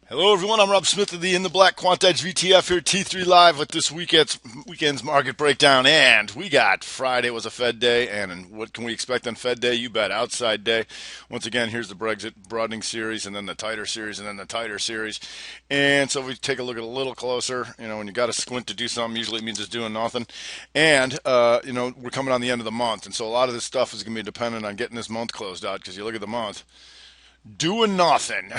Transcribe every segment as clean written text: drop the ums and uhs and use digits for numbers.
Hello, everyone. I'm Rob Smith of the In the Black Quant Edge VTF here, T3 Live with this weekend's market breakdown. And we got Friday was a Fed day, and what can we expect on Fed day? You bet, outside day. Once again, here's the Brexit broadening series, and then the tighter series, and then the tighter series. And so if we take a look at a little closer, when you got to squint to do something, usually it means it's doing nothing. And we're coming on the end of the month, and so a lot of this stuff is going to be dependent on getting this month closed out. Because you look at the month, doing nothing.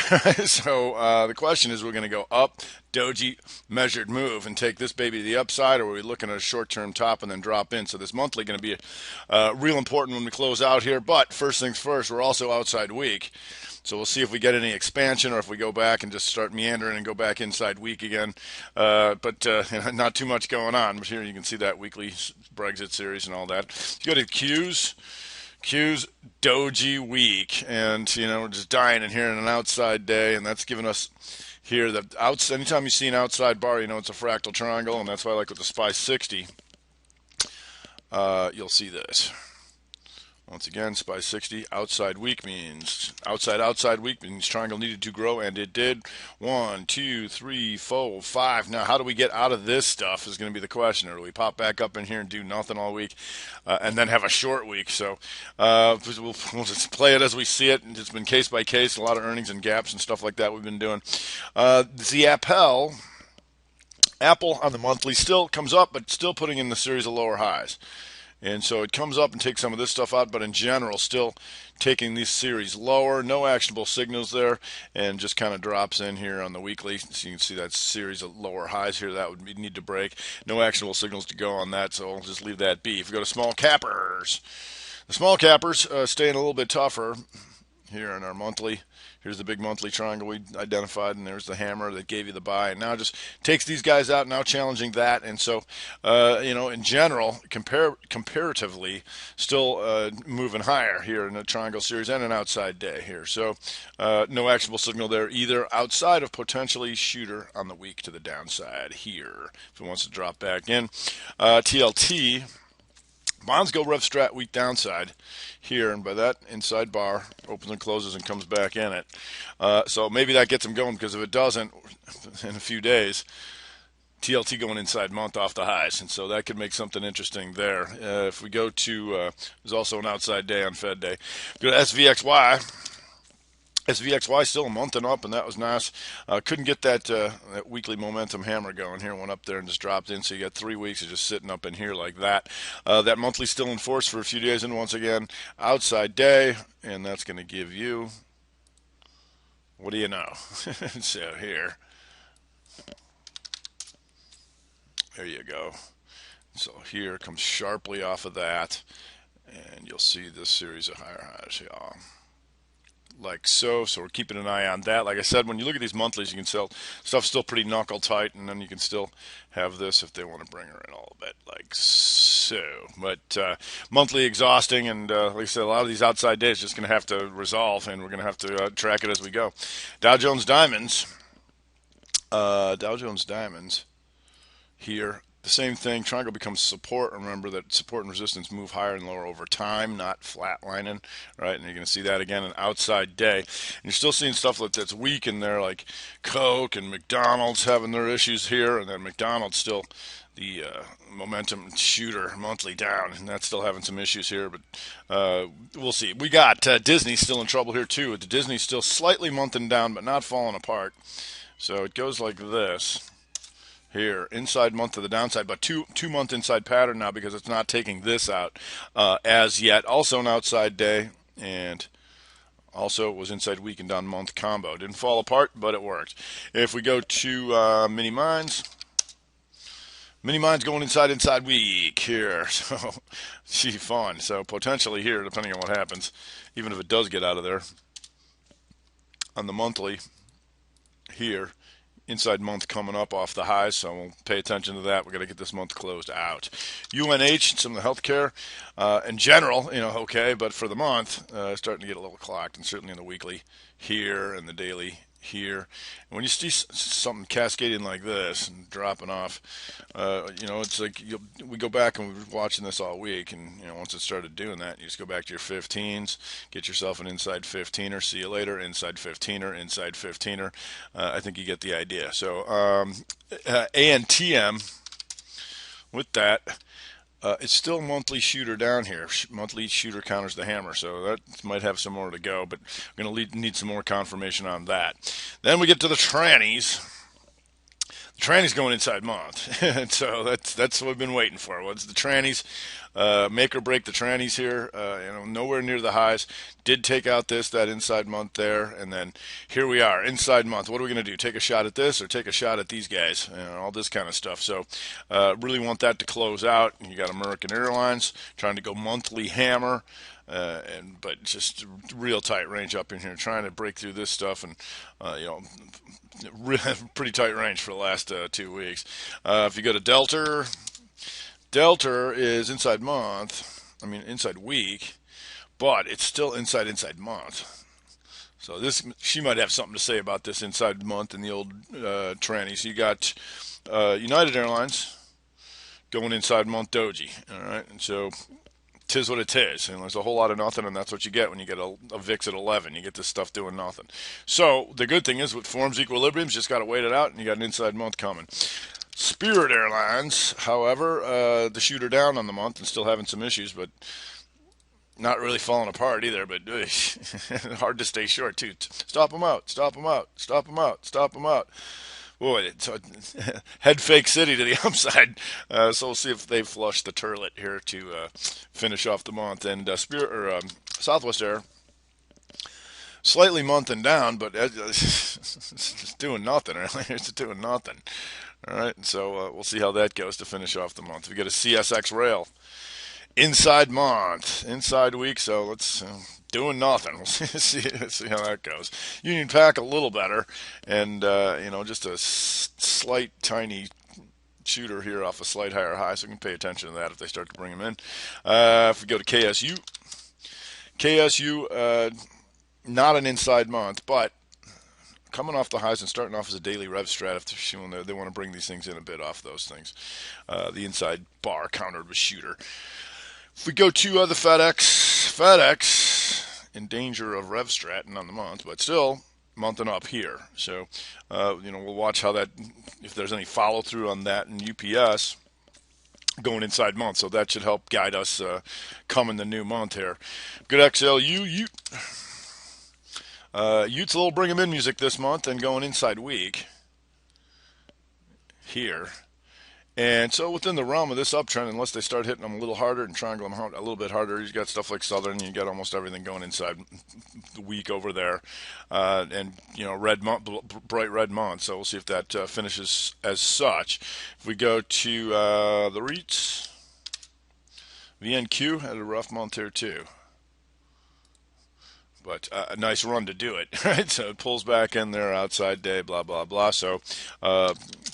So the question is, we're going to go up, doji, measured move, and take this baby to the upside, or are we looking at a short-term top and then drop in? So this monthly going to be real important when we close out here. But first things first, we're also outside week. So we'll see if we get any expansion or if we go back and just start meandering and go back inside week again. But not too much going on. But here you can see that weekly Brexit series and all that. You go to Q's doji week, and we're just dying in here in an outside day, and that's giving us here the outs. Anytime you see an outside bar, it's a fractal triangle, and that's why I like with the SPY 60. You'll see this. Once again, SPY 60 outside week means triangle needed to grow, and it did. 1, 2, 3, 4, 5. Now, how do we get out of this stuff is going to be the question. Or do we pop back up in here and do nothing all week, and then have a short week? So we'll just play it as we see it. It's been case by case, a lot of earnings and gaps and stuff like that we've been doing. The Apple on the monthly still comes up, but still putting in the series of lower highs. And so it comes up and takes some of this stuff out, but in general, still taking these series lower. No actionable signals there, and just kind of drops in here on the weekly. So you can see that series of lower highs here. That would need to break. No actionable signals to go on that, so I'll just leave that be. If we go to small cappers, the small cappers staying a little bit tougher here in our monthly. Here's the big monthly triangle we identified, and there's the hammer that gave you the buy. And now it just takes these guys out, now challenging that. And so, in general, comparatively, still moving higher here in the triangle series and an outside day here. So, no actionable signal there either, outside of potentially shooter on the week to the downside here if it wants to drop back in. TLT. Bonds go rough strat week downside here, and by that inside bar opens and closes and comes back in it. So maybe that gets them going, because if it doesn't, in a few days, TLT going inside month off the highs, and so that could make something interesting there. If we go to, there's also an outside day on Fed day. Go to SVXY. SVXY still a month and up, and that was nice. Couldn't get that weekly momentum hammer going here. Went up there and just dropped in. So you got 3 weeks of just sitting up in here like that. That monthly still in force for a few days, and once again, outside day, and that's going to give you, what do you know? So here, there you go. So here comes sharply off of that, and you'll see this series of higher highs, y'all. Like so we're keeping an eye on that. Like I said, when you look at these monthlies, you can sell stuff still pretty knuckle tight, and then you can still have this if they want to bring her in a little bit, like so. But monthly exhausting, and like I said, a lot of these outside days just going to have to resolve, and we're going to have to track it as we go. Dow Jones Diamonds. Dow Jones Diamonds here. The same thing, triangle becomes support. Remember that support and resistance move higher and lower over time, not flatlining, right? And you're going to see that again an outside day. And you're still seeing stuff that's weak in there, like Coke and McDonald's having their issues here, and then McDonald's still the momentum shooter monthly down, and that's still having some issues here, but we'll see. We got Disney still in trouble here too. The Disney's still slightly monthing down, but not falling apart. So it goes like this. Here, inside month to the downside, but two month inside pattern now, because it's not taking this out as yet. Also an outside day, and also it was inside week and down month combo. Didn't fall apart, but it worked. If we go to mini mines going inside week here. So, gee, fun. So potentially here, depending on what happens, even if it does get out of there, on the monthly here, inside month coming up off the highs, so we'll pay attention to that. We're going to get this month closed out. UNH and some of the healthcare in general, okay, but for the month, starting to get a little clocked, and certainly in the weekly here and the daily here. And when you see something cascading like this and dropping off, it's like we go back and we're watching this all week, and once it started doing that, you just go back to your 15s, get yourself an inside 15er. See you later, inside 15er, inside 15er. I think you get the idea. So ANTM with that. It's still monthly shooter down here. Monthly shooter counters the hammer, so that might have some more to go, but we're going to need some more confirmation on that. Then we get to the trannies. The trannies going inside month, and so that's what we've been waiting for. What's the trannies? Make or break the trannies here. Nowhere near the highs. Did take out that inside month there, and then here we are, inside month. What are we going to do? Take a shot at this or take a shot at these guys? All this kind of stuff. So really want that to close out. You got American Airlines trying to go monthly hammer. But just real tight range up in here, trying to break through this stuff, and pretty tight range for the last 2 weeks. If you go to Delta is inside inside week, but it's still inside month. So she might have something to say about this inside month in the old trannies. You got United Airlines going inside month doji. All right, and so tis what it is, and there's a whole lot of nothing, and that's what you get when you get a VIX at 11. You get this stuff doing nothing. So the good thing is with forms equilibriums, just got to wait it out, and you got an inside month coming. Spirit Airlines, however, the shooter down on the month and still having some issues, but not really falling apart either, but hard to stay short too. Stop them out, stop them out, stop them out, stop them out. Boy, head fake city to the upside. So we'll see if they flush the turlet here to finish off the month. And Southwest Air, slightly monthing down, but it's doing nothing. Really, it's doing nothing. All right, so we'll see how that goes to finish off the month. We get a CSX Rail, inside month, inside week. So let's. Doing nothing. We'll see how that goes. Union Pack a little better, and just a slight tiny shooter here off a slight higher high, so we can pay attention to that if they start to bring them in. If we go to KSU, not an inside month, but coming off the highs and starting off as a daily rev strat. If they want to bring these things in a bit off those things, the inside bar countered with shooter. If we go to the FedEx in danger of rev stratting on the month, but still monthing up here. So, we'll watch how that, if there's any follow through on that, and UPS going inside month. So that should help guide us coming the new month here. Good XLU, Utes a little bring 'em in music this month and going inside week here. And so within the realm of this uptrend, unless they start hitting them a little harder and triangle them out a little bit harder, you've got stuff like Southern, you got almost everything going inside the week over there. Bright red month. So we'll see if that finishes as such. If we go to the REITs, VNQ had a rough month here too. But a nice run to do it, right? So it pulls back in there, outside day, blah, blah, blah. So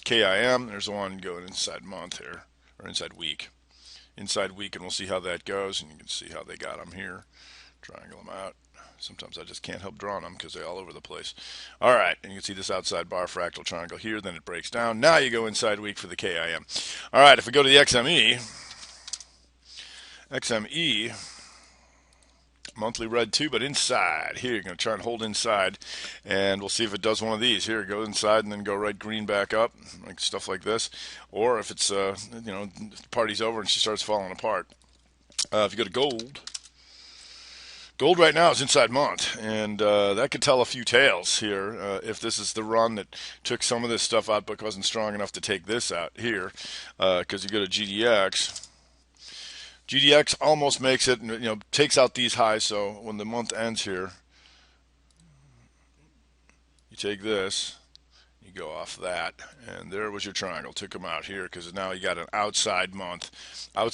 KIM, there's one going inside month here, or inside week. Inside week, and we'll see how that goes. And you can see how they got them here. Triangle them out. Sometimes I just can't help drawing them because they're all over the place. All right, and you can see this outside bar fractal triangle here. Then it breaks down. Now you go inside week for the KIM. All right, if we go to the XME, monthly red too, but inside. Here you're going to try and hold inside, and we'll see if it does one of these. Here, go inside and then go right green back up, like stuff like this. Or if it's, the party's over and she starts falling apart. If you go to gold right now is inside month, and that could tell a few tales here. If this is the run that took some of this stuff out but wasn't strong enough to take this out here, because you go to GDX. GDX almost makes it, takes out these highs. So when the month ends here, you take this, you go off that, and there was your triangle. Took them out here because now you got an outside month for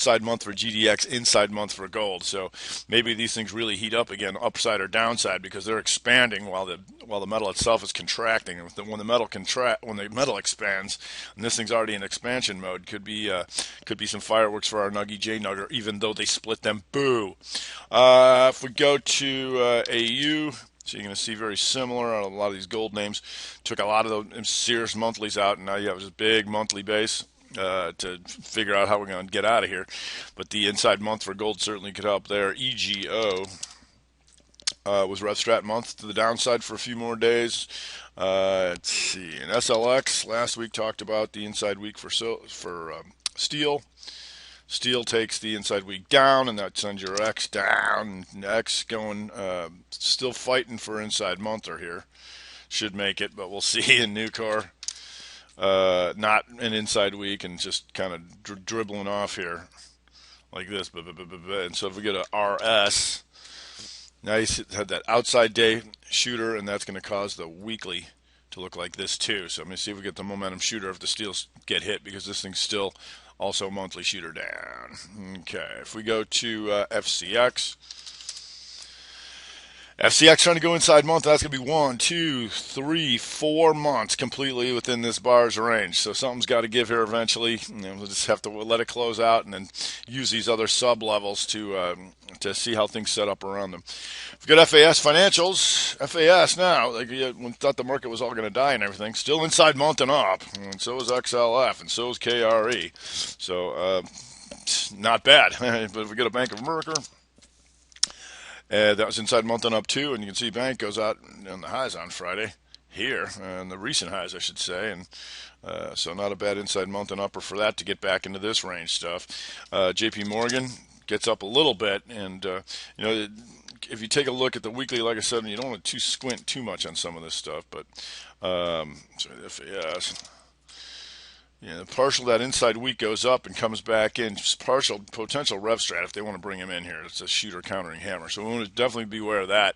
GDX, inside month for gold. So maybe these things really heat up again, upside or downside, because they're expanding while the metal itself is contracting. And when the metal expands, and this thing's already in expansion mode, could be some fireworks for our Nuggy J Nugger, even though they split them. Boo. If we go to AU. So you're going to see very similar on a lot of these gold names. Took a lot of the serious monthlies out, and now you have this big monthly base to figure out how we're going to get out of here. But the inside month for gold certainly could help there. EGO was Rev Strat month to the downside for a few more days. Let's see. And SLX last week talked about the inside week for steel. Steel takes the inside week down, and that sends your X down. X going, still fighting for inside monther here. Should make it, but we'll see in Nucor. Not an inside week and just kind of dribbling off here like this. And so if we get a RS, now you had that outside day shooter, and that's going to cause the weekly to look like this too. So I'm going to see if we get the momentum shooter if the steels get hit, because this thing's still also monthly shooter down. Okay, if we go to FCX. FCX trying to go inside month. That's going to be 1, 2, 3, 4 months completely within this bar's range. So something's got to give here eventually. We'll just have to let it close out and then use these other sub levels to see how things set up around them. We've got FAS financials. FAS now, like we thought the market was all going to die and everything, still inside month and up. And so is XLF, and so is KRE. So not bad. But if we get a Bank of America. That was inside month and up too, and you can see bank goes out on the highs on Friday here, and the recent highs I should say, and so not a bad inside month and upper for that to get back into this range stuff. JP Morgan gets up a little bit, and if you take a look at the weekly, like I said, you don't want to squint too much on some of this stuff, but FAS. Yeah, the partial that inside week goes up and comes back in. Just partial potential rev strat if they want to bring him in here. It's a shooter countering hammer. So we want to definitely beware of that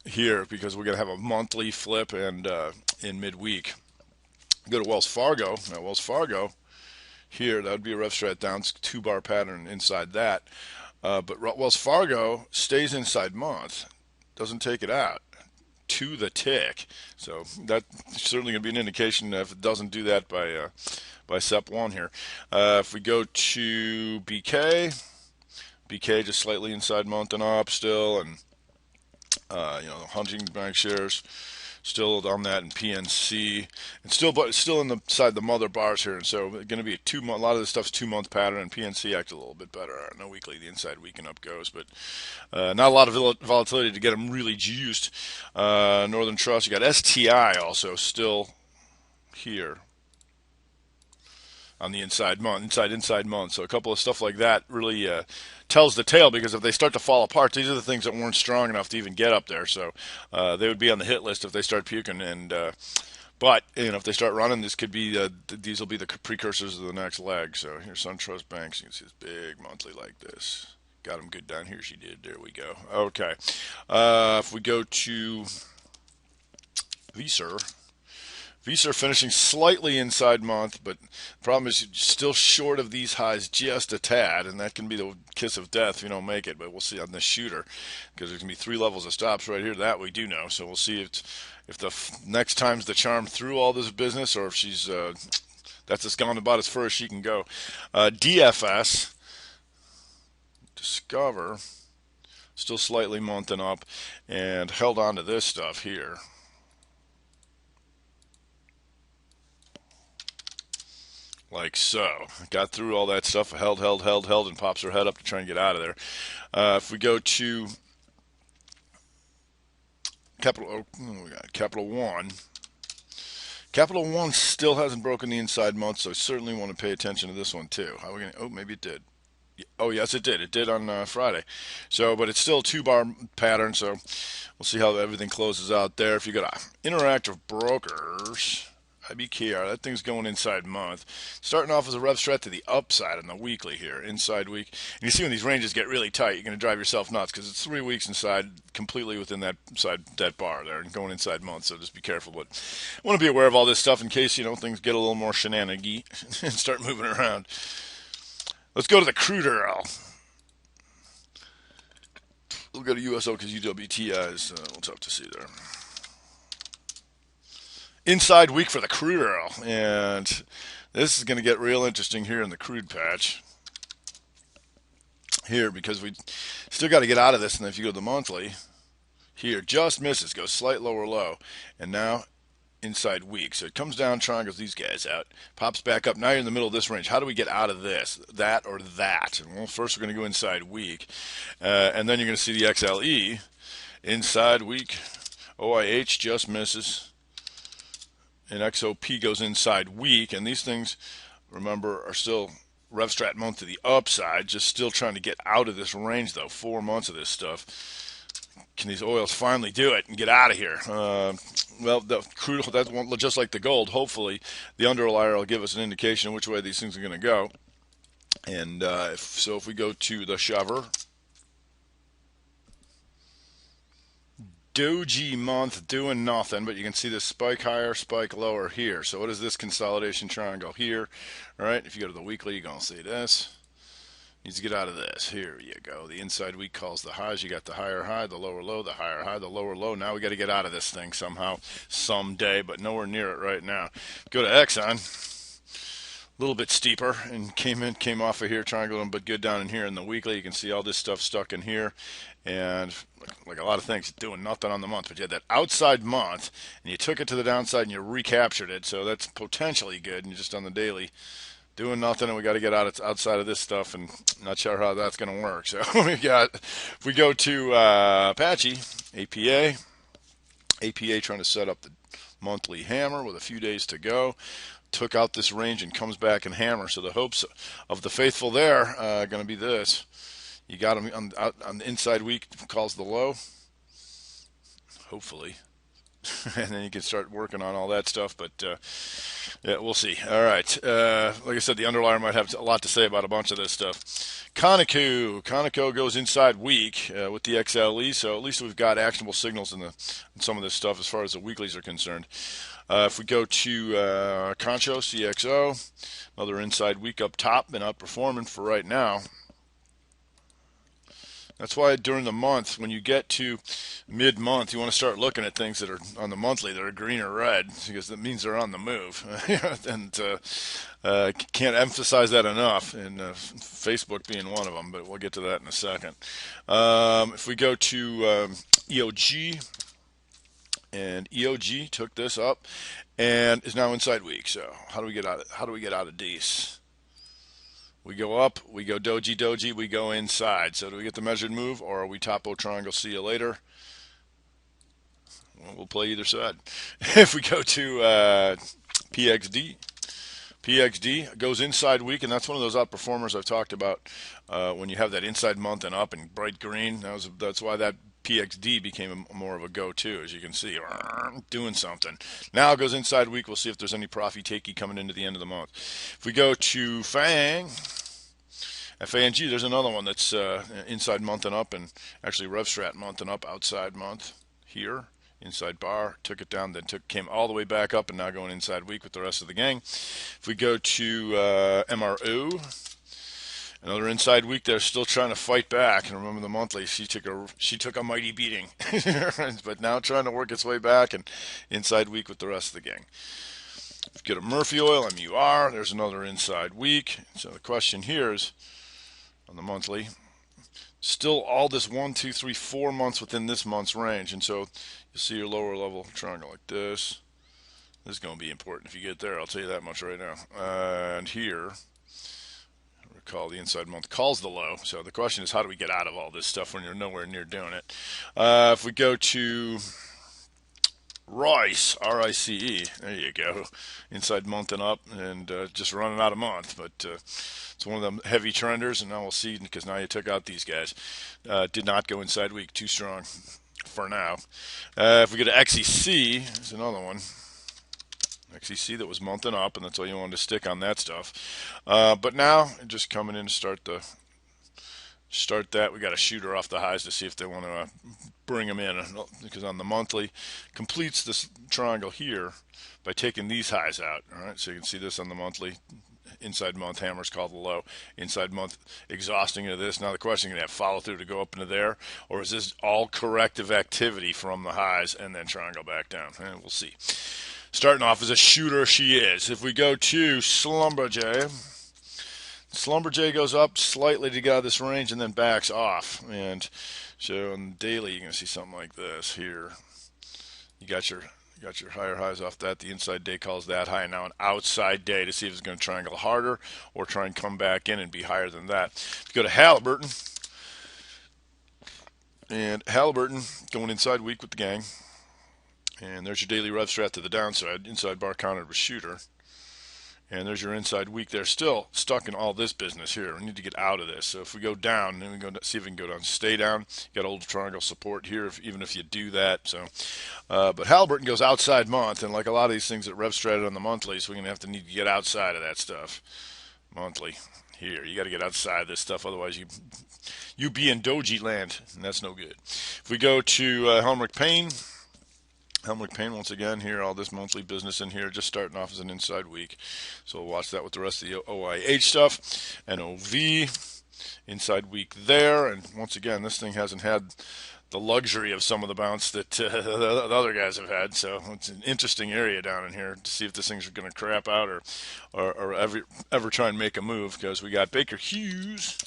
here, because we're going to have a monthly flip and in midweek. Go to Wells Fargo. Now, Wells Fargo here, that would be a rev strat down, 2-bar pattern inside that. But Wells Fargo stays inside month, doesn't take it out to the tick. So that's certainly going to be an indication if it doesn't do that by SEP 1 here. If we go to BK just slightly inside month and up still, and Hunting Bank shares still on that, and PNC, and still inside the mother bars here, and so going to be a lot of this stuff's 2-month pattern, and PNC acts a little bit better. No weekly, the inside week and up goes, but not a lot of volatility to get them really juiced. Northern Trust, you got STI also still here on the inside month. So a couple of stuff like that really tells the tale, because if they start to fall apart, these are the things that weren't strong enough to even get up there. So they would be on the hit list if they start puking. And but if they start running, this could be these will be the precursors of the next leg. So here's SunTrust Banks. You can see this big monthly like this. Got them good down here. She did. There we go. Okay. If we go to Visa finishing slightly inside month, but the problem is you're still short of these highs just a tad, and that can be the kiss of death if you don't make it. But we'll see on this shooter, because there's going to be 3 levels of stops right here. That we do know. So we'll see if the next time's the charm through all this business, or if she's that's just gone about as far as she can go. DFS, Discover, still slightly month and up, and held on to this stuff here. Like so. Got through all that stuff, held, and pops her head up to try and get out of there. If we go to Capital One. Capital One still hasn't broken the inside month, so I certainly want to pay attention to this one too. How are we going to, oh, maybe it did. Oh, yes, it did. It did on Friday. So, but it's still a 2-bar pattern, so we'll see how everything closes out there. If you got Interactive Brokers, IBKR, that thing's going inside month. Starting off as a rev strat to the upside on the weekly here, inside week. And you see when these ranges get really tight, you're going to drive yourself nuts, because it's 3 weeks inside, completely within that bar there, and going inside month, so just be careful. But I want to be aware of all this stuff in case, things get a little more shenanigan and start moving around. Let's go to the crude oil. We'll go to USO because UWTI is tough to see there. Inside week for the crude oil, and this is going to get real interesting here in the crude patch here, because we still got to get out of this. And if you go to the monthly here, just misses, goes slight lower low, and now inside weak. So it comes down, triangles these guys out, pops back up. Now you're in the middle of this range. How do we get out of this? That or that? Well, first we're going to go inside weak, and then you're going to see the XLE inside weak. OIH just misses, and XOP goes inside weak. And these things, remember, are still RevStrat month to the upside, just still trying to get out of this range, though. 4 months of this stuff. Can these oils finally do it and get out of here? Well, the crude, that's just like the gold. Hopefully, the underlier will give us an indication of which way these things are going to go. And if we go to the shover, doji month doing nothing, but you can see this spike higher, spike lower here. So what is this consolidation triangle here? All right, if you go to the weekly, you're going to see this. Needs to get out of this. Here you go. The inside week calls the highs. You got the higher high, the lower low, the higher high, the lower low. Now we got to get out of this thing somehow, someday, but nowhere near it right now. Go to Exxon. A little bit steeper and came off of here, triangle, but good down in here in the weekly. You can see all this stuff stuck in here, and like a lot of things, doing nothing on the month. But you had that outside month, and you took it to the downside and you recaptured it. So that's potentially good. And just on the daily, doing nothing, and we got to get outside of this stuff, and not sure how that's going to work. So if we go to Apache, APA trying to set up the monthly hammer with a few days to go. Took out this range and comes back and hammer. So the hopes of the faithful there are going to be this. You got them on the inside week, calls the low, hopefully. And then you can start working on all that stuff, but yeah, we'll see. All right, like I said, the underlier might have a lot to say about a bunch of this stuff. Conoco goes inside weak with the XLE, so at least we've got actionable signals in some of this stuff as far as the weeklies are concerned. If we go to Concho, CXO, another inside week up top, been outperforming for right now. That's why during the month, when you get to mid-month, you want to start looking at things that are on the monthly that are green or red, because that means they're on the move. And can't emphasize that enough, and Facebook being one of them, but we'll get to that in a second. If we go to EOG, and EOG took this up and is now inside week. So how do we get out of these? We go up, we go doji, we go inside. So do we get the measured move, or are we topo triangle, see you later? Well, we'll play either side. If we go to PXD goes inside week, and that's one of those outperformers I've talked about when you have that inside month and up and bright green. That's why that PXD became more of a go-to, as you can see, doing something. Now it goes inside week. We'll see if there's any profit takey coming into the end of the month. If we go to FANG, there's another one that's inside month and up, and actually RevStrat month and up, outside month here. Inside bar, took it down, then came all the way back up, and now going inside week with the rest of the gang. If we go to MRO, another inside week, they're still trying to fight back. And remember the monthly, she took a mighty beating, but now trying to work its way back, and inside week with the rest of the gang. If you go to Murphy Oil, MUR, there's another inside week. So the question here is, on the monthly, still all this 1, 2, 3, 4 months within this month's range, and so you'll see your lower level triangle like this. This is going to be important if you get there, I'll tell you that much right now. And here, recall the inside month calls the low. So the question is, how do we get out of all this stuff when you're nowhere near doing it? If we go to Rice, R-I-C-E, there you go, inside month and up, and just running out of month, but it's one of them heavy trenders, and now we'll see, because now you took out these guys. Did not go inside week, too strong for now. If we go to XEC, there's another one. XEC that was month and up, and that's all you wanted to stick on that stuff. But now, just coming in to start that, we got a shooter off the highs to see if they want to bring them in, because on the monthly, completes this triangle here by taking these highs out. All right, so you can see this on the monthly. Inside month hammers call the low. Inside month exhausting into this. Now the question is going to have follow through to go up into there, or is this all corrective activity from the highs and then triangle back down? And we'll see. Starting off as a shooter, she is. If we go to Schlumberger goes up slightly to get out of this range and then backs off. And So on the daily, you're going to see something like this here. You got your higher highs off that. The inside day calls that high. Now an outside day to see if it's going to triangle harder or try and come back in and be higher than that. If you go to Halliburton, and Halliburton going inside weak with the gang. And there's your daily rev strat to the downside. Inside bar countered with shooter. And there's your inside week there. Still stuck in all this business here. We need to get out of this. So if we go down, then we go see if we can go down. Stay down. You got old triangle support here, even if you do that. So, but Halliburton goes outside month, and like a lot of these things that rev stratted on the monthlies, we're gonna have to need to get outside of that stuff. Monthly here, you got to get outside this stuff, otherwise you be in doji land, and that's no good. If we go to Helmerich Payne. Helmerich Payne once again here, all this monthly business in here, just starting off as an inside week. So we'll watch that with the rest of the OIH stuff. NOV, inside week there. And once again, this thing hasn't had the luxury of some of the bounce that the other guys have had. So it's an interesting area down in here to see if this thing's going to crap out or ever try and make a move, because we got Baker Hughes.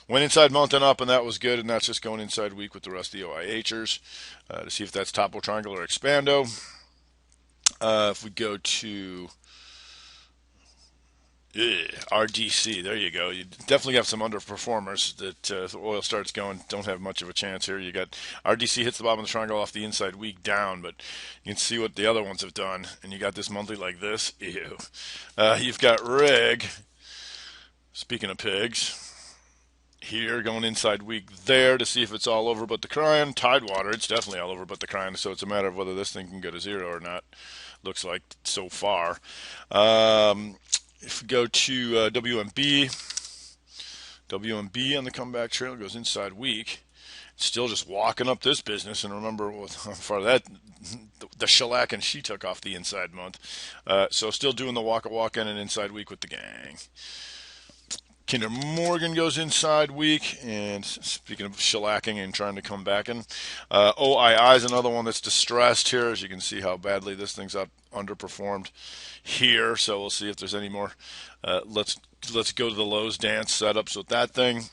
Went inside month and up, and that was good, and that's just going inside week with the rest of the OIHers to see if that's topo triangle or expando. If we go to RDC, there you go. You definitely have some underperformers that if the oil starts going, don't have much of a chance here. You got RDC hits the bottom of the triangle off the inside week down, but you can see what the other ones have done, and you got this monthly like this. Ew. You've got Rig, speaking of pigs, here going inside week there to see if it's all over but the crying. Tidewater, it's definitely all over but the crying, so it's a matter of whether this thing can go to zero or not. Looks like so far. If we go to WMB on the comeback trail, goes inside week. Still just walking up this business, and remember how far that the shellacking she took off the inside month. So still doing the walk in and inside week with the gang. Kinder Morgan goes inside week, and speaking of shellacking and trying to come back in, OII is another one that's distressed here, as you can see how badly this thing's underperformed here. So we'll see if there's any more. Let's go to the Lowe's dance setups with that thing.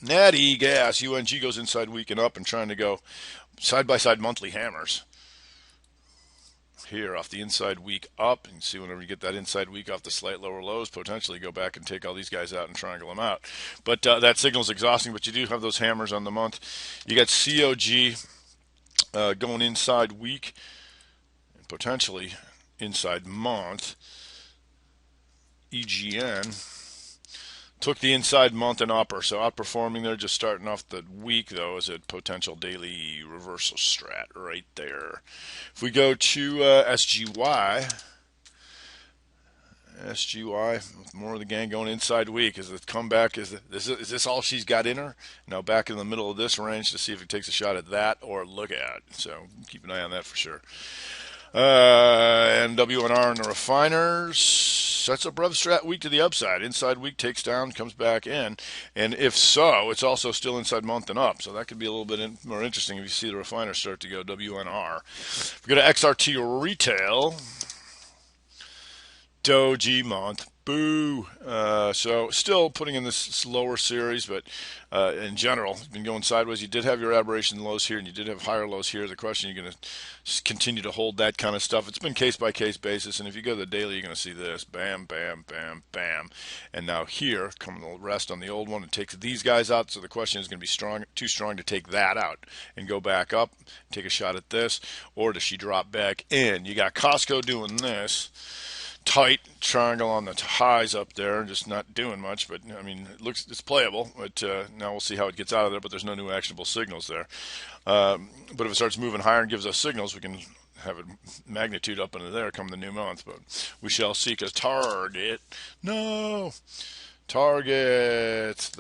Natty Gas, UNG goes inside week and up, and trying to go side by side monthly hammers here off the inside week up. You can see whenever you get that inside week off the slight lower lows, potentially go back and take all these guys out and triangle them out. But that signal's exhausting, but you do have those hammers on the month. You got COG going inside week and potentially inside month. EGN took the inside month and upper, so outperforming there, just starting off the week, though, is a potential daily reversal strat right there. If we go to SGY, with more of the gang going inside week, is the comeback, is this all she's got in her? Now back in the middle of this range to see if it takes a shot at that or look at. So keep an eye on that for sure. And WNR and the refiners sets up rev strat week to the upside. Inside week takes down, comes back in, and if so, it's also still inside month and up. So that could be a little bit more interesting if you see the refiners start to go WNR. If we go to XRT retail, Doji month. Boo. So still putting in this lower series, but in general, it's been going sideways. You did have your aberration lows here, and you did have higher lows here. The question, you're going to continue to hold that kind of stuff. It's been case-by-case basis, and if you go to the daily, you're going to see this. Bam, bam, bam, bam. And now here, come the rest on the old one. It takes these guys out, so the question is going to be too strong to take that out and go back up, take a shot at this, or does she drop back in? You got Costco doing this. Tight triangle on the highs up there, just not doing much, but I mean, it's playable. But now we'll see how it gets out of there. But there's no new actionable signals there. But if it starts moving higher and gives us signals, we can have a magnitude up into there come the new month. But we shall see. Because Target, the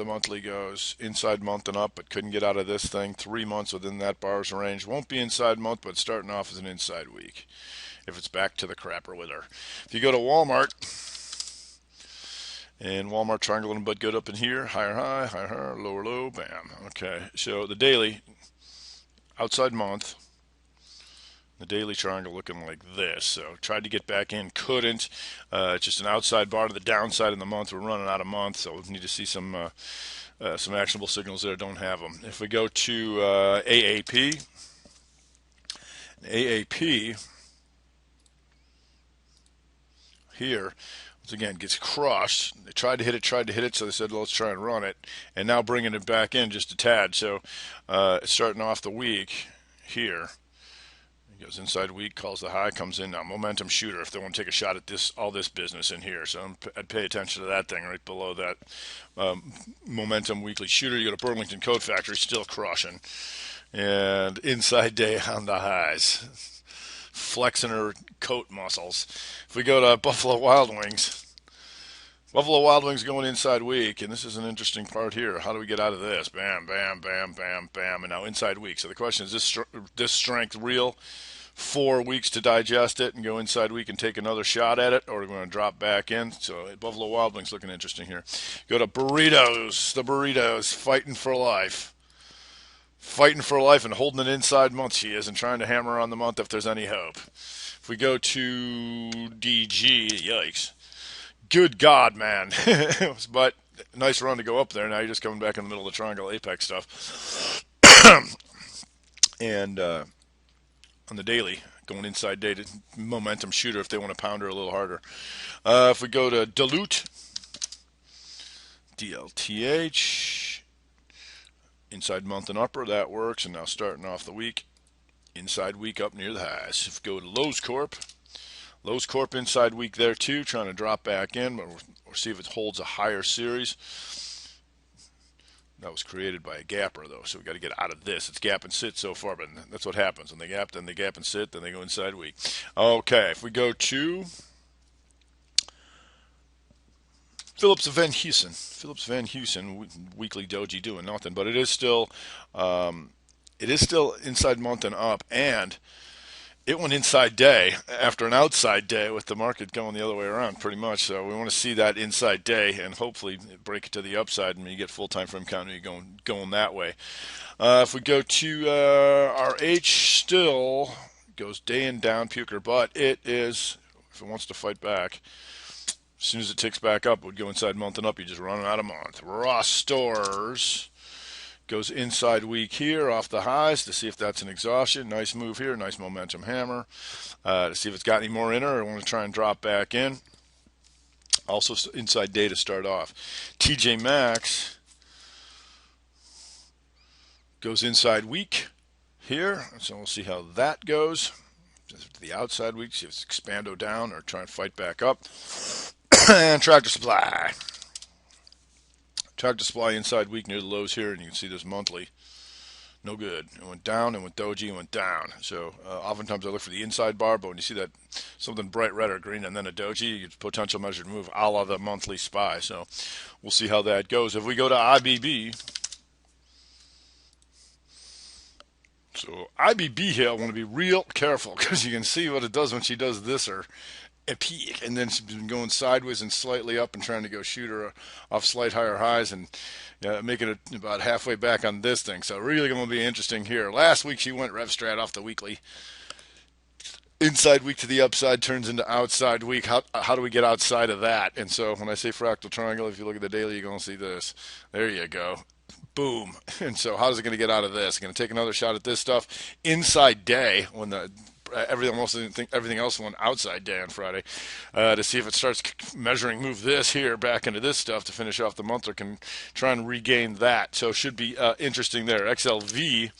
monthly goes inside month and up, but couldn't get out of this thing. 3 months within that bar's range. Won't be inside month, but starting off as an inside week. If it's back to the crapper with her. If you go to Walmart, and Walmart triangling but good up in here, higher high, higher high, lower low, bam. Okay, so the daily, outside month, The daily triangle looking like this. So tried to get back in, couldn't. Just an outside bar to the downside in the month. We're running out of month, so we need to see some actionable signals there. Don't have them. If we go to AAP here, once again, gets crushed. They tried to hit it, so they said, let's try and run it. And now bringing it back in just a tad. So starting off the week here. Goes inside weak, calls the high, comes in now. Momentum shooter if they want to take a shot at all this business in here. So I'd pay attention to that thing right below that momentum weekly shooter. You go to Burlington Coat Factory, still crushing. And inside day on the highs. Flexing her coat muscles. If we go to Buffalo Wild Wings going inside weak, and this is an interesting part here. How do we get out of this? Bam, bam, bam, bam, bam, and now inside weak. So the question is, this strength real? 4 weeks to digest it and go inside weak and take another shot at it, or are we going to drop back in? So Buffalo Wild Wings looking interesting here. Go to burritos. The burritos fighting for life. Fighting for life and holding an inside month she is, and trying to hammer on the month if there's any hope. If we go to DG, yikes. Good God, man. But nice run to go up there. Now you're just coming back in the middle of the triangle apex stuff. And on the daily, going inside day to momentum shooter if they want to pound her a little harder. If we go to dilute, DLTH, inside month and upper, that works. And now starting off the week, inside week up near the highs. If we go to Lowe's Corp inside week there too, trying to drop back in, but we'll see if it holds a higher series. That was created by a gapper though, so we got to get out of this. It's gap and sit so far, but that's what happens. When they gap, then they gap and sit, then they go inside week. Okay, if we go to Phillips Van Heusen, weekly doji doing nothing, but it is still inside month and up, and it went inside day after an outside day with the market going the other way around pretty much. So we want to see that inside day and hopefully break it to the upside and you get full time frame count and you're going that way. If we go to RH, still goes day in down puker, but it is, if it wants to fight back, as soon as it ticks back up, it would go inside month and up. You just run out of month. Ross Stores goes inside weak here off the highs to see if that's an exhaustion. Nice move here, nice momentum hammer to see if it's got any more in her or want to try and drop back in. Also inside day to start off. TJ Maxx goes inside weak here, so we'll see how that goes. The outside weak, see if it's expando down or try and fight back up. And Tractor Supply. Tractor Supply inside weak near the lows here, and you can see this monthly. No good. It went down, and went doji, and went down. So oftentimes I look for the inside bar, but when you see that something bright red or green and then a doji, you get potential measured move a la the monthly SPY. So we'll see how that goes. If we go to IBB, so IBB here, I want to be real careful because you can see what it does when she does this or a peak, and then she's been going sideways and slightly up and trying to go shoot her off slight higher highs and making it about halfway back on this thing. So really going to be interesting here. Last week she went rev strat off the weekly. Inside week to the upside turns into outside week. How do we get outside of that? And so when I say fractal triangle, if you look at the daily, you're going to see this. There you go. Boom. And so how's it going to get out of this? Going to take another shot at this stuff inside day when the everything else went outside day on Friday to see if it starts measuring move this here back into this stuff to finish off the month, or can try and regain that. So should be interesting there. XLV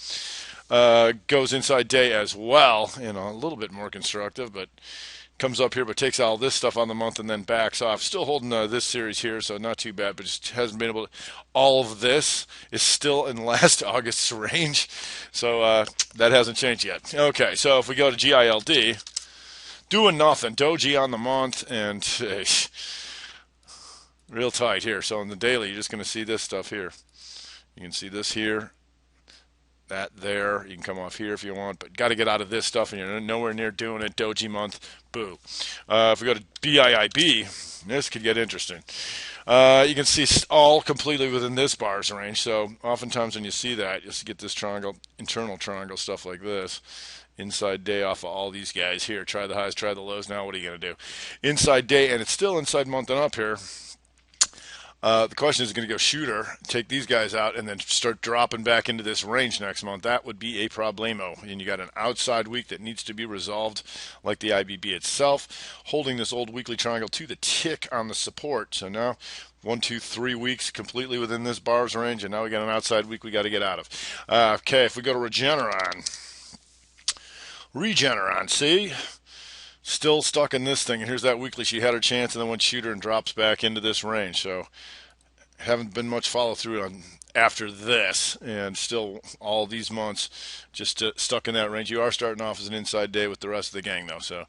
goes inside day as well, a little bit more constructive, but comes up here but takes all this stuff on the month and then backs off. Still holding this series here, so not too bad, but just hasn't been able to. All of this is still in last August's range, so that hasn't changed yet. Okay, so if we go to GILD, doing nothing. Doji on the month and real tight here. So in the daily, you're just going to see this stuff here. You can see this here. That there, you can come off here if you want, but got to get out of this stuff, and you're nowhere near doing it. Doji month, boo. If we go to BIIB, this could get interesting. You can see all completely within this bar's range, so oftentimes when you see that, you'll get this triangle, internal triangle stuff like this, inside day off of all these guys here. Try the highs, try the lows. Now what are you going to do? Inside day, and it's still inside month and up here. The question is, going to go shooter, take these guys out, and then start dropping back into this range next month. That would be a problemo. And you got an outside week that needs to be resolved, like the IBB itself, holding this old weekly triangle to the tick on the support. So now 1, 2, 3 weeks completely within this bars range, and now we got an outside week we got to get out of. Okay, if we go to Regeneron, see? Still stuck in this thing, and here's that weekly. She had her chance and then went shooter and drops back into this range. So haven't been much follow through on after this, and still all these months just stuck in that range. You are starting off as an inside day with the rest of the gang, though, so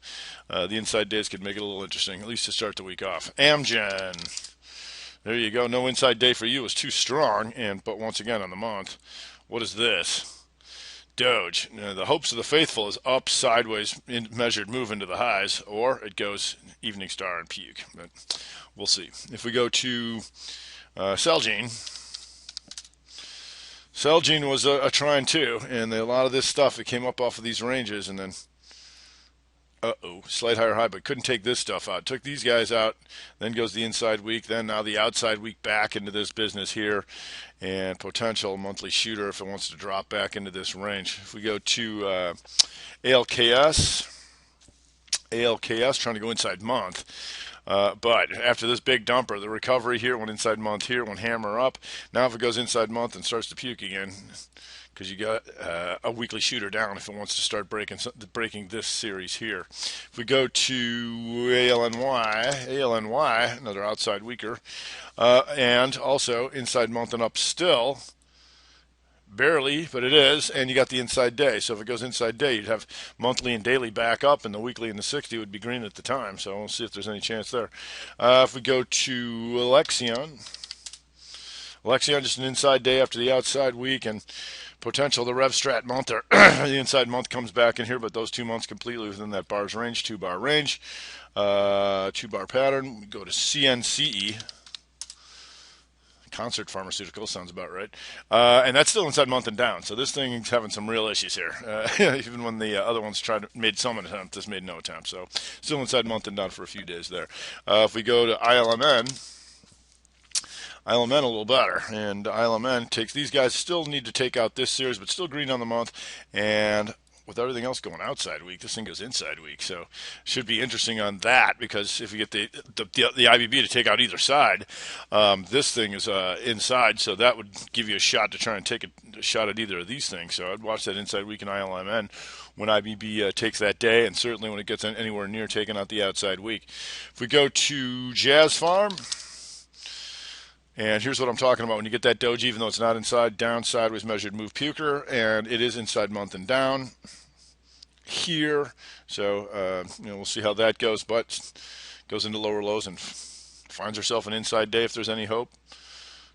the inside days could make it a little interesting, at least to start the week off. Amgen, there you go. No inside day for you. It was too strong, but once again on the month, what is this? Doge. The hopes of the faithful is up, sideways, measured move into the highs, or it goes evening star and puke. But we'll see. If we go to Celgene, Celgene was a trying too, and a lot of this stuff, it came up off of these ranges, and then slight higher high, but couldn't take this stuff out. Took these guys out, then goes the inside week, then now the outside week back into this business here, and potential monthly shooter if it wants to drop back into this range. If we go to ALKS trying to go inside month. But after this big dumper, the recovery here went inside month here, went hammer up. Now if it goes inside month and starts to puke again, because you got a weekly shooter down if it wants to start breaking this series here. If we go to ALNY, another outside weaker, and also inside month and up still, barely, but it is, and you got the inside day. So if it goes inside day, you'd have monthly and daily back up, and the weekly and the 60 would be green at the time. So we'll see if there's any chance there. If we go to Alexion, just an inside day after the outside week, and potential the Rev Strat month or the inside month comes back in here, but those 2 months completely within that bars range, 2-bar range, 2-bar pattern. We go to CNCE. Concert Pharmaceuticals sounds about right, and that's still inside month and down. So this thing's having some real issues here. Even when the other ones made some attempt, this made no attempt. So still inside month and down for a few days there. If we go to ILMN a little better, and ILMN takes these guys. Still need to take out this series, but still green on the month, and with everything else going outside week, this thing goes inside week. So should be interesting on that, because if you get the IBB to take out either side, this thing is inside, so that would give you a shot to try and take a shot at either of these things. So I'd watch that inside week in ILMN when IBB takes that day, and certainly when it gets anywhere near taking out the outside week. If we go to Jazz Farm, and here's what I'm talking about. When you get that doji, even though it's not inside, down, sideways, measured move puker, and it is inside month and down here. So, we'll see how that goes, but goes into lower lows and finds herself an inside day if there's any hope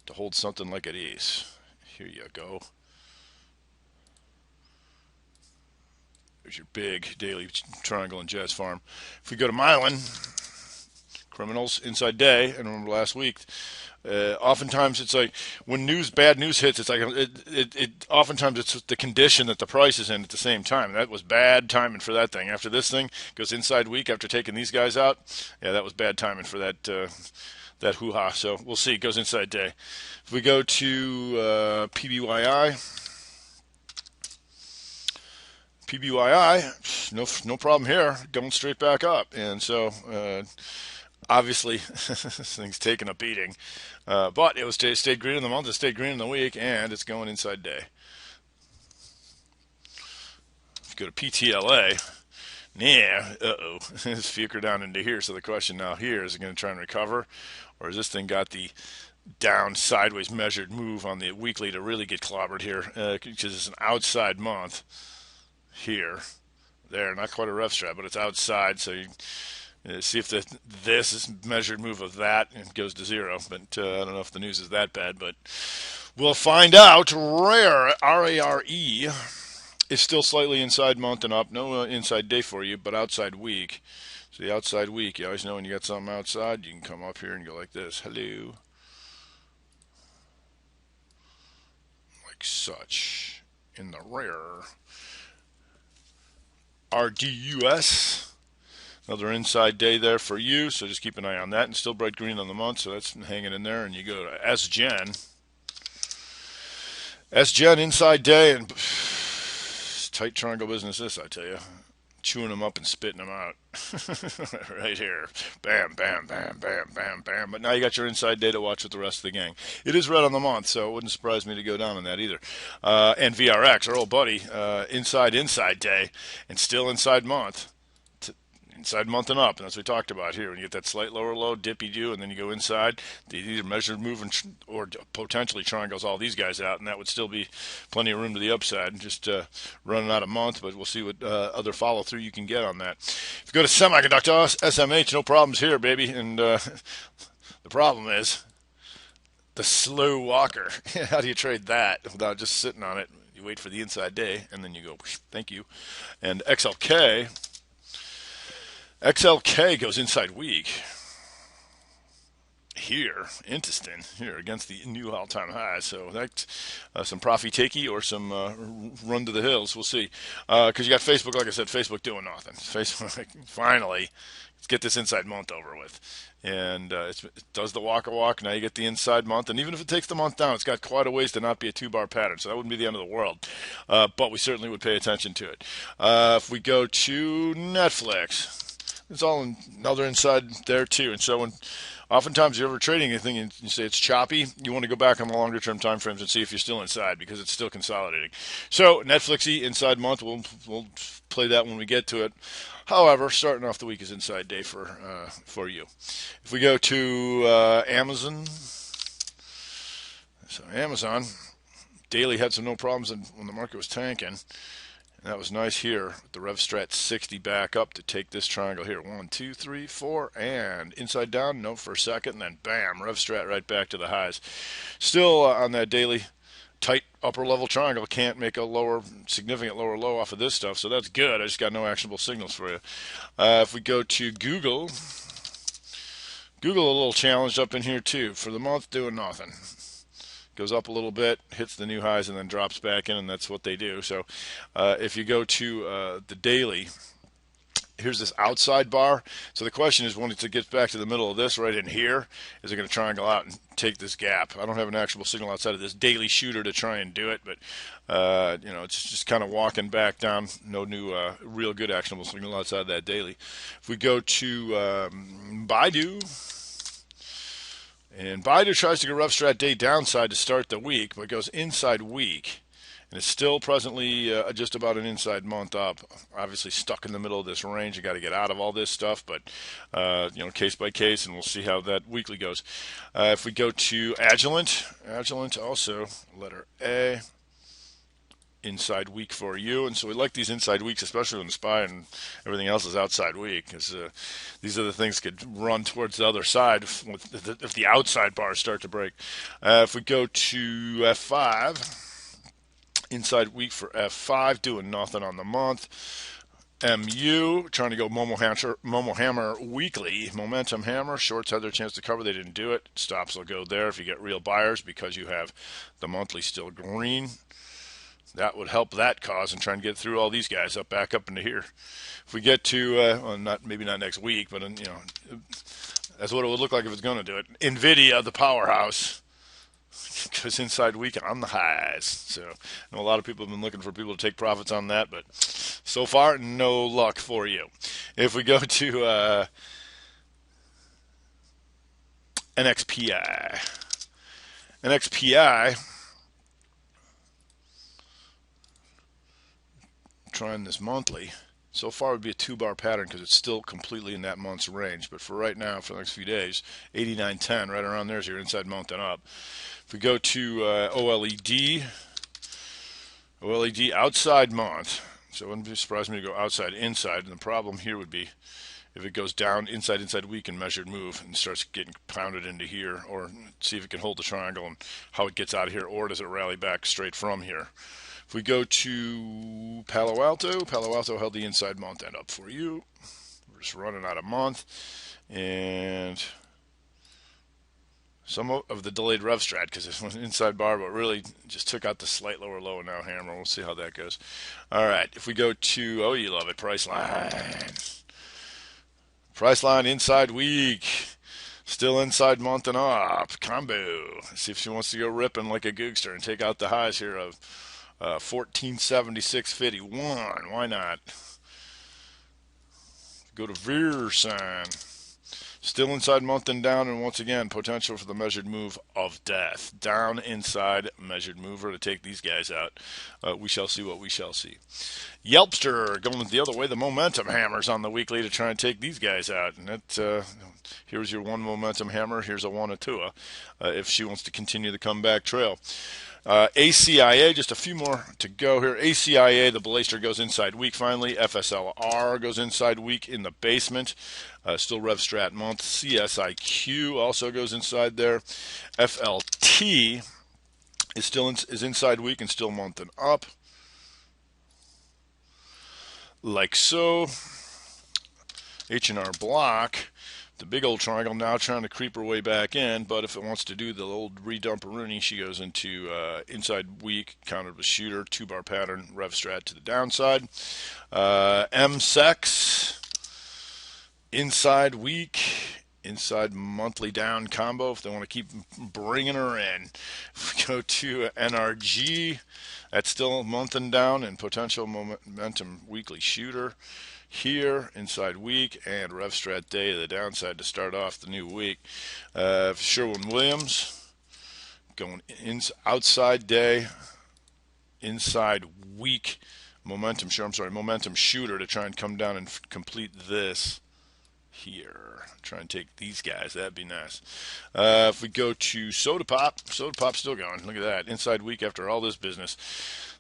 to hold something like it is. Here you go. There's your big daily triangle in Jazz Farm. If we go to Mylan, criminals, inside day, and remember last week, oftentimes it's like when bad news hits, it's like oftentimes it's the condition that the price is in at the same time. That was bad timing for that thing. After this thing goes inside week after taking these guys out, yeah, that was bad timing for that hoo-ha. So we'll see. It goes inside day. If we go to PBYI, no problem here, going straight back up, and so obviously this thing's taking a beating, but it stayed green in the month, it stayed green in the week, and it's going inside day. If you go to PTLA, it's fuker down into here. So the question now here is it going to try and recover, or has this thing got the down sideways measured move on the weekly to really get clobbered here, because it's an outside month here, there, not quite a rough strat, but it's outside. So you see if this is measured move of that and goes to zero. But I don't know if the news is that bad, but we'll find out. Rare, R-A-R-E, is still slightly inside month and up. No inside day for you, but outside week. So the outside week, you always know when you got something outside, you can come up here and go like this. Hello. Like such. In the rare. RDUS. Another inside day there for you, so just keep an eye on that. And still bright green on the month, so that's hanging in there. And you go to SGen. SGen inside day, and tight triangle business this, I tell you. Chewing them up and spitting them out. Right here. Bam, bam, bam, bam, bam, bam. But now you got your inside day to watch with the rest of the gang. It is red on the month, so it wouldn't surprise me to go down on that either. And VRX, our old buddy, inside day, and still inside month. Inside month and up, and that's what we talked about here. When you get that slight lower low, dippy do, and then you go inside, they either measured moving or potentially triangles all these guys out, and that would still be plenty of room to the upside. Just running out a month, but we'll see what other follow through you can get on that. If you go to semiconductor, SMH, no problems here, baby. And the problem is the slow walker. How do you trade that without just sitting on it? You wait for the inside day, and then you go, thank you. And XLK goes inside week here, interesting here against the new all-time high. So that's some profit takey or some run to the hills. We'll see. Because you got Facebook, like I said, Facebook doing nothing. Facebook finally, let's get this inside month over with. And it does the walk. Now you get the inside month, and even if it takes the month down, it's got quite a ways to not be a two-bar pattern. So that wouldn't be the end of the world. But we certainly would pay attention to it. If we go to Netflix. It's all another inside there too. And so when oftentimes you're ever trading anything and you say it's choppy, you want to go back on the longer term time frames and see if you're still inside because it's still consolidating. So Netflixy inside month, we'll play that when we get to it. However, starting off the week is inside day for you. If we go to Amazon, so Amazon daily had some no problems when the market was tanking. And that was nice here with the RevStrat 60 back up to take this triangle here. 1, 2, 3, 4, and inside down, no for a second, and then bam, RevStrat right back to the highs. Still on that daily tight upper level triangle, can't make a significant lower low off of this stuff, so that's good. I just got no actionable signals for you. If we go to Google a little challenged up in here too. For the month, doing nothing. Goes up a little bit, hits the new highs, and then drops back in, and that's what they do. So if you go to the daily, here's this outside bar. So the question is, when it gets back to the middle of this right in here, is it going to triangle out and take this gap? I don't have an actionable signal outside of this daily shooter to try and do it, but it's just kind of walking back down. No new real good actionable signal outside of that daily. If we go to Baidu. And Baidu tries to go RevStrat day downside to start the week, but goes inside week. And it's still presently just about an inside month up. Obviously stuck in the middle of this range. You got to get out of all this stuff, but case by case, and we'll see how that weekly goes. If we go to Agilent also, letter A. Inside week for you, and so we like these inside weeks, especially when the SPY and everything else is outside week, because these are the things that could run towards the other side if the outside bars start to break. If we go to F5, inside week for F5, doing nothing on the month. MU trying to go Momo Hammer weekly, momentum hammer. Shorts had their chance to cover, they didn't do it. Stops will go there if you get real buyers because you have the monthly still green. That would help that cause and try and get through all these guys back up into here. If we get to, maybe not next week, but that's what it would look like if it's going to do it. NVIDIA, the powerhouse, goes inside week on the highs. So I know a lot of people have been looking for people to take profits on that, but so far, no luck for you. If we go to NXPI, trying this monthly. So far it would be a two-bar pattern because it's still completely in that month's range. But for right now, for the next few days, 89.10, right around there is your inside month and up. If we go to OLED outside month. So it wouldn't be surprised me to go outside, inside. And the problem here would be if it goes down inside week and measured move and starts getting pounded into here, or see if it can hold the triangle and how it gets out of here, or does it rally back straight from here. If we go to Palo Alto held the inside month end up for you. We're just running out of month. And some of the delayed rev strat because it was an inside bar, but really just took out the slight lower low and now hammer. We'll see how that goes. All right, if we go to, oh, you love it, price line. Price line inside week. Still inside month and up. Combo. Let's see if she wants to go ripping like a googster and take out the highs here of 1476.51. Why not? Go to Veer sign. Still inside month and down, and once again, potential for the measured move of death. Down inside measured mover to take these guys out. We shall see what we shall see. Yelpster going the other way. The momentum hammers on the weekly to try and take these guys out. And that here's your one momentum hammer. Here's a one, a two, if she wants to continue the comeback trail. ACIA, just a few more to go here. ACIA, the Blaster goes inside week finally. FSLR goes inside week in the basement. Still Rev Strat month. CSIQ also goes inside there. FLT is still is inside week and still month and up. Like so. H&R Block. The big old triangle now trying to creep her way back in, but if it wants to do the old redumperoonie, she goes into inside week, counted with shooter, 2-bar pattern, rev strat to the downside. MSEX, inside week, inside monthly down combo if they want to keep bringing her in. If we go to NRG, that's still month and down and potential momentum weekly shooter. Here, inside week, and rev strat day to the downside to start off the new week. Sherwin-Williams going outside day, inside week, momentum shooter to try and come down and complete this here. Try and take these guys. That'd be nice. If we go to Soda Pop's still going. Look at that. Inside week after all this business.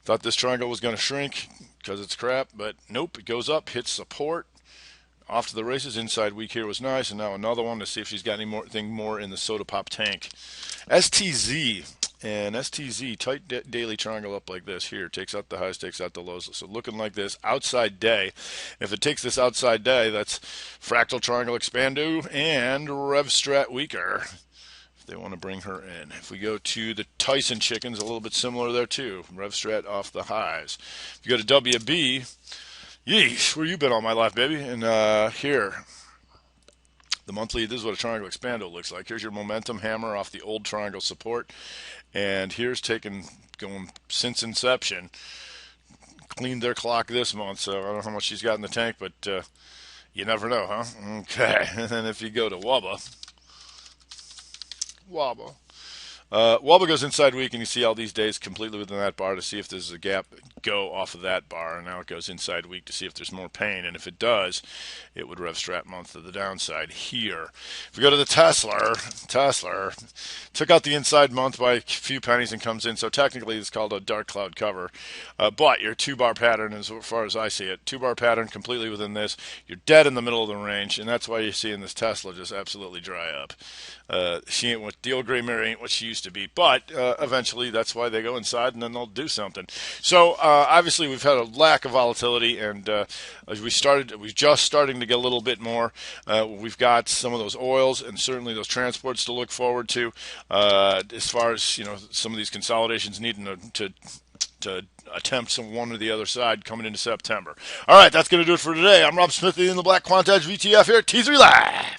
Thought this triangle was going to shrink because it's crap, but nope, it goes up, hits support, off to the races. Inside week here was nice, and now another one to see if she's got anything more in the Soda Pop tank. STZ, and STZ, tight daily triangle up like this here, takes out the highs, takes out the lows, so looking like this, outside day. If it takes this outside day, that's fractal triangle expando and rev strat weaker. They want to bring her in. If we go to the Tyson chickens, a little bit similar there too. Rev strat off the highs. If you go to WB, yeesh, where you been all my life, baby? And here, the monthly, this is what a triangle expando looks like. Here's your momentum hammer off the old triangle support. And here's going since inception. Cleaned their clock this month, so I don't know how much she's got in the tank, but you never know, huh? Okay, and then if you go to Wobble goes inside week, and you see all these days completely within that bar to see if there's a gap go off of that bar, and now it goes inside week to see if there's more pain, and if it does, it would rev strat month to the downside here. If we go to the Tesla took out the inside month by a few pennies and comes in, so technically it's called a dark cloud cover, but your 2-bar pattern, as far as I see it, 2-bar pattern completely within this, you're dead in the middle of the range, and that's why you're seeing this Tesla just absolutely dry up. She ain't what the old gray mare ain't what she used to be, but eventually that's why they go inside and then they'll do something. So obviously we've had a lack of volatility, and as we're just starting to get a little bit more. We've got some of those oils and certainly those transports to look forward to. As far as some of these consolidations needing to attempt some one or the other side coming into September. All right, that's going to do it for today. I'm Rob Smith in the Black Quant VTF here at T3 Live.